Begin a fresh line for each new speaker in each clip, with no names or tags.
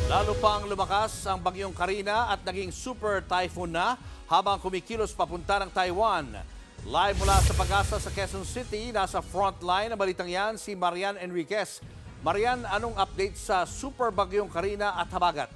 Lalo pang lumakas ang bagyong Karina at naging super typhoon na habang kumikilos papunta ng Taiwan. Live mula sa Pag-asa sa Quezon City, nasa frontline ng balitang yan si Marian Enriquez. Marian, anong update sa super bagyong Karina at habagat?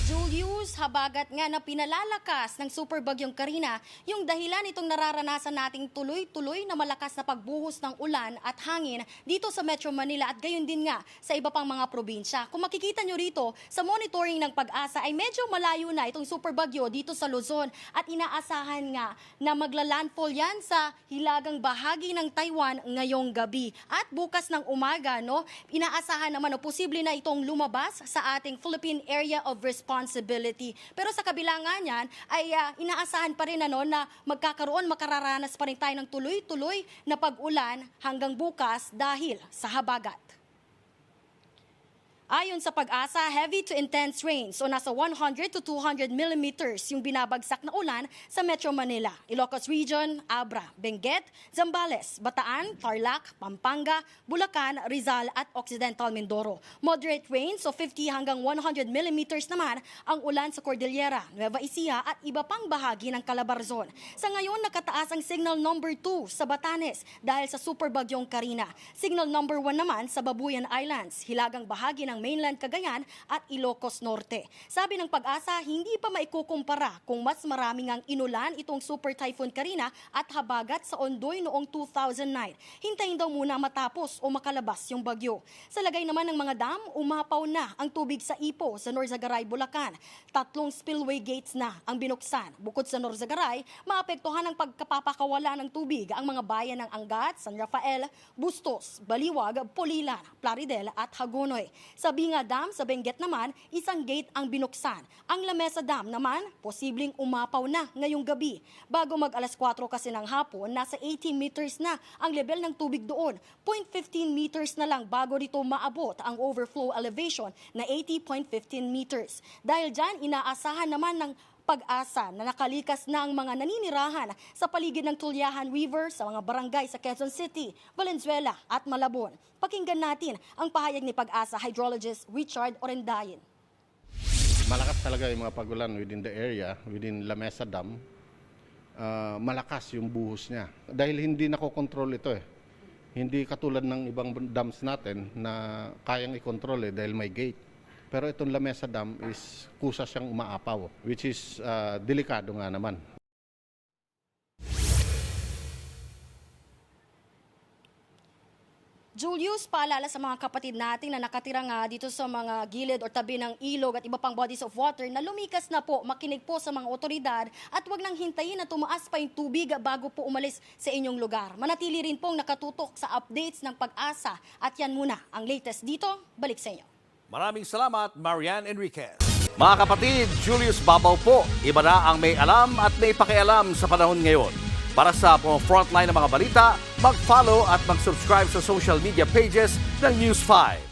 Julius, habagat nga na pinalalakas ng super bagyong Karina yung dahilan itong nararanasan nating tuloy-tuloy na malakas na pagbuhos ng ulan at hangin dito sa Metro Manila at gayon din nga sa iba pang mga probinsya. Kung makikita nyo rito sa monitoring ng Pag-asa ay medyo malayo na itong super bagyo dito sa Luzon at inaasahan nga na maglalandfall yan sa hilagang bahagi ng Taiwan ngayong gabi. At bukas ng umaga, inaasahan naman na posible na itong lumabas sa ating Philippine Area of Responsibility. Pero sa kabila nga niyan ay inaasahan pa rin na makararanas pa rin tayo ng tuloy-tuloy na pag-ulan hanggang bukas dahil sa habagat. Ayon sa Pag-asa, heavy to intense rains o nasa 100 to 200 millimeters yung binabagsak na ulan sa Metro Manila, Ilocos Region, Abra, Benguet, Zambales, Bataan, Tarlac, Pampanga, Bulacan, Rizal at Occidental Mindoro. Moderate rains o 50 hanggang 100 millimeters naman ang ulan sa Cordillera, Nueva Ecija at iba pang bahagi ng Calabarzon. Sa ngayon, nakataas ang signal number 2 sa Batanes dahil sa super bagyong Karina. Signal number 1 naman sa Babuyan Islands, hilagang bahagi ng mainland Cagayan at Ilocos Norte. Sabi ng Pag-asa, hindi pa maikukumpara kung mas maraming ang inulan itong Super Typhoon Karina at habagat sa Ondoy noong 2009. Hintayin daw muna matapos o makalabas yung bagyo. Sa lagay naman ng mga dam, umapaw na ang tubig sa Ipo sa Norzagaray, Bulacan. 3 spillway gates na ang binuksan. Bukod sa Norzagaray, maapektuhan ng pagkapapakawala ng tubig ang mga bayan ng Angat, San Rafael, Bustos, Baliwag, Polilan, Plaridel at Hagonoy. Sa Binga Dam sa Benguet naman, isang gate ang binuksan. Ang Lamesa Dam naman, posibleng umapaw na ngayong gabi. Bago mag alas 4 kasi ng hapon, nasa 80 meters na ang level ng tubig doon. 0.15 meters na lang bago dito maabot ang overflow elevation na 80.15 meters. Dahil dyan, inaasahan naman ng Pag-asa na nakalikas na ang mga naninirahan sa paligid ng Tulyahan River sa mga barangay sa Quezon City, Valenzuela at Malabon. Pakinggan natin ang pahayag ni Pag-asa hydrologist Richard Orendain.
Malakas talaga yung mga pagulan within the area, within Lamesa Dam. Malakas yung buhos niya. Dahil hindi nakokontrol ito Hindi katulad ng ibang dams natin na kayang i-control dahil may gate. Pero itong Lamesa Dam is kusa siyang umaapaw, which is delikado nga naman.
Julius, paalala sa mga kapatid natin na nakatira nga dito sa mga gilid o tabi ng ilog at iba pang bodies of water na lumikas na po, makinig po sa mga otoridad at wag nang hintayin na tumaas pa yung tubig bago po umalis sa inyong lugar. Manatili rin pong nakatutok sa updates ng Pag-asa at yan muna ang latest dito. Balik sa inyo.
Maraming salamat, Marian Enriquez. Mga kapatid, Julius Babaw po. Iba na ang may alam at may pakialam sa panahon ngayon. Para sa frontline ng mga balita, mag-follow at mag-subscribe sa social media pages ng News 5.